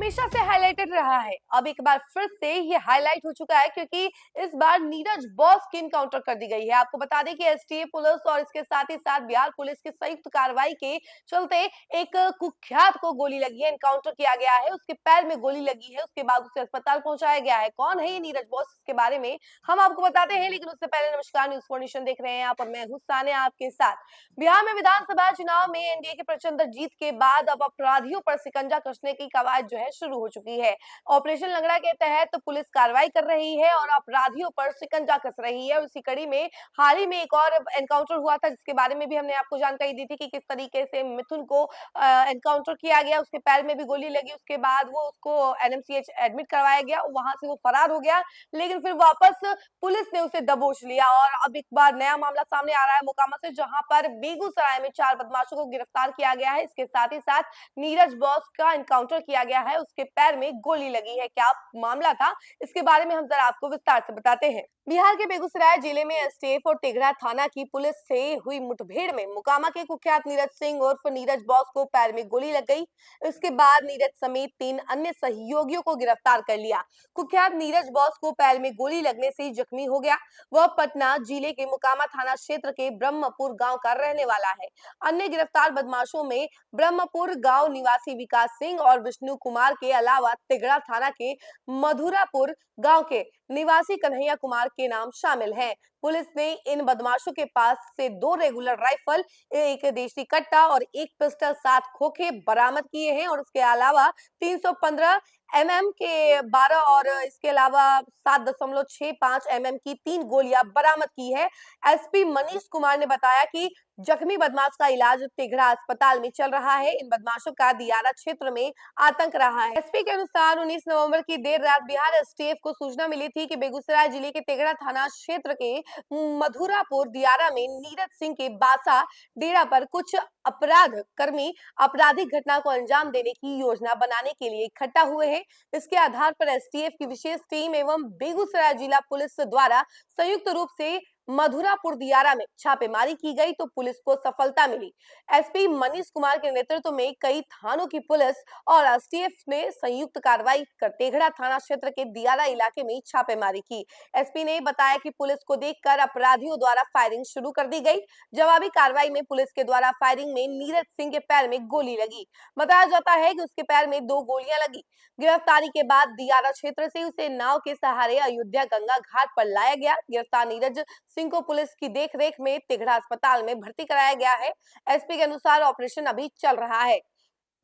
हमेशा से हाईलाइटेड रहा है, अब एक बार फिर से ये हाईलाइट हो चुका है क्योंकि इस बार नीरज बॉस की इनकाउंटर कर दी गई है। आपको बता दें कि एसटीएफ पुलिस और इसके साथ ही साथ बिहार पुलिस की संयुक्त कार्रवाई के चलते एक कुख्यात को गोली लगी है, इनकाउंटर किया गया है, उसके पैर में गोली लगी है, उसके बाद उसे अस्पताल पहुंचाया गया है। कौन है ये नीरज बॉस, इसके बारे में हम आपको बताते हैं, लेकिन उससे पहले नमस्कार, न्यूज 4 नेशन देख रहे हैं आप और मैं हूं सानिया आपके साथ। बिहार में विधानसभा चुनाव में एनडीए की प्रचंड जीत के बाद अब अपराधियों पर शिकंजा कसने की कवायद जो है शुरू हो चुकी है। ऑपरेशन लंगड़ा के तहत तो पुलिस कार्रवाई कर रही है और अपराधियों पर शिकंजा कस रही है। उसी कड़ी में हाल ही में एक और एनकाउंटर हुआ था, जिसके बारे में भी हमने आपको जानकारी दी थी कि किस तरीके से मिथुन को एनकाउंटर किया गया, उसके पैर में भी गोली लगी, उसके बाद वो उसको एनएमसीएच एडमिट करवाया गया, वहां से वो फरार हो गया, लेकिन फिर वापस पुलिस ने उसे दबोच लिया। और अब एक बार नया मामला सामने आ रहा है मोकामा से, जहां पर बेगूसराय में 4 बदमाशों को गिरफ्तार किया गया है। इसके साथ ही साथ नीरज बॉस का एनकाउंटर किया गया है, उसके पैर में गोली लगी है। क्या मामला था, इसके बारे में हम जरा आपको विस्तार से बताते हैं। बिहार के बेगूसराय जिले में एसटीएफ और टेघड़ा थाना की पुलिस से हुई मुठभेड़ में मोकामा के कुख्यात नीरज सिंह उर्फ नीरज बॉस को पैर में गोली लग गई। इसके बाद नीरज समेत 3 अन्य सहयोगियों को गिरफ्तार कर लिया। कुख्यात नीरज बॉस को पैर में गोली लगने से जख्मी हो गया। वह पटना जिले के मोकामा थाना क्षेत्र के ब्रह्मपुर गांव का रहने वाला है। अन्य गिरफ्तार बदमाशों में ब्रह्मपुर गांव निवासी विकास सिंह और विष्णु कुमार के अलावा तिगड़ा थाना के मधुरापुर गांव के निवासी कन्हैया कुमार के नाम शामिल हैं। पुलिस ने इन बदमाशों के पास से 2 रेगुलर राइफल, एक देशी कट्टा और एक पिस्टल 7 खोखे बरामद किए हैं और उसके अलावा 315 एमएम के 12 और इसके अलावा 7.65 एमएम की 3 गोलियां बरामद की है। एसपी मनीष कुमार ने बताया कि जख्मी बदमाश का इलाज तिघड़ा अस्पताल में चल रहा है। इन बदमाशों का दियारा क्षेत्र में आतंक रहा है। एसपी के अनुसार 19 नवंबर की देर रात बिहार एसटीएफ को सूचना मिली थी कि बेगूसराय जिले के तिघड़ा थाना क्षेत्र के मधुरापुर दियारा में नीरज सिंह के बासा डेरा पर कुछ अपराध कर्मी आपराधिक घटना को अंजाम देने की योजना बनाने के लिए इकट्ठा हुए हैं। इसके आधार पर एसटीएफ की विशेष टीम एवं बेगूसराय जिला पुलिस द्वारा संयुक्त रूप से मधुरापुर दियारा में छापेमारी की गई तो पुलिस को सफलता मिली। एसपी मनीष कुमार के नेतृत्व में कई थानों की पुलिस और एसटीएफ ने संयुक्त कार्रवाई कर तेघड़ा थाना क्षेत्र के दियारा इलाके में छापेमारी की। एसपी ने बताया कि पुलिस को देखकर अपराधियों द्वारा फायरिंग शुरू कर दी गई। जवाबी कार्रवाई में पुलिस के द्वारा फायरिंग में नीरज सिंह के पैर में गोली लगी। बताया जाता है कि उसके पैर में 2 गोलियां लगी। गिरफ्तारी के बाद दियारा क्षेत्र से उसे नाव के सहारे अयोध्या गंगा घाट पर लाया गया। गिरफ्तार नीरज सिंह को पुलिस की देखरेख में तिघड़ा अस्पताल में भर्ती कराया गया है। एसपी के अनुसार ऑपरेशन अभी चल रहा है।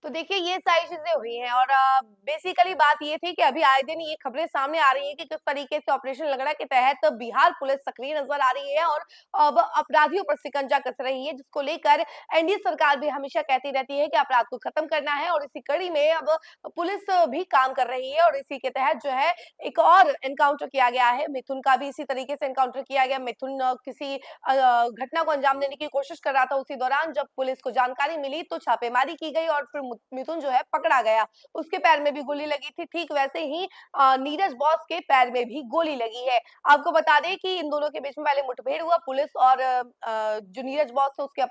तो देखिए, ये सारी चीजें हुई हैं और बेसिकली बात ये थी कि अभी आए दिन ये खबरें सामने आ रही हैं कि किस तरीके से ऑपरेशन लंगड़ा के तहत बिहार पुलिस सक्रिय नजर आ रही है और अब अपराधियों पर शिकंजा कस रही है, जिसको लेकर एनडीए सरकार भी हमेशा कहती रहती है कि अपराध को खत्म करना है। और इसी कड़ी में अब पुलिस भी काम कर रही है और इसी के तहत जो है एक और एनकाउंटर किया गया है। मिथुन का भी इसी तरीके से एनकाउंटर किया गया। मिथुन किसी घटना को अंजाम देने की कोशिश कर रहा था, उसी दौरान जब पुलिस को जानकारी मिली तो छापेमारी की गई और फिर मिथुन जो है पकड़ा गया। उसके पैर में भी गोली लगी थी। ठीक वैसे ही नीरज बॉस के पैर में भी गोली लगी है। आपको बता दें कि इन दोनों के बीच में पहले मुठभेड़ हुआ, पुलिस और जो नीरज बॉस थे उसके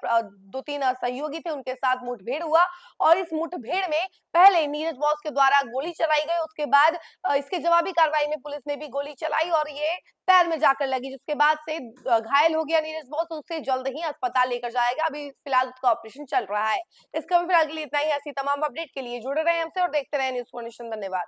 2-3 सहयोगी थे, उनके साथ मुठभेड़ हुआ और इस मुठभेड़ में पहले नीरज बॉस के द्वारा गोली चलाई गई। उसके बाद इसके जवाबी कार्रवाई में पुलिस ने भी गोली चलाई और ये पैर में जाकर लगी, जिसके बाद से घायल हो गया नीरज बॉस। उसे जल्द ही अस्पताल लेकर जाएगा। अभी फिलहाल उसका ऑपरेशन चल रहा है। इसका फिलहाल के लिए इतना ही। ऐसी तमाम अपडेट के लिए जुड़े रहे हमसे और देखते रहे न्यूज़ 4 नेशन। धन्यवाद।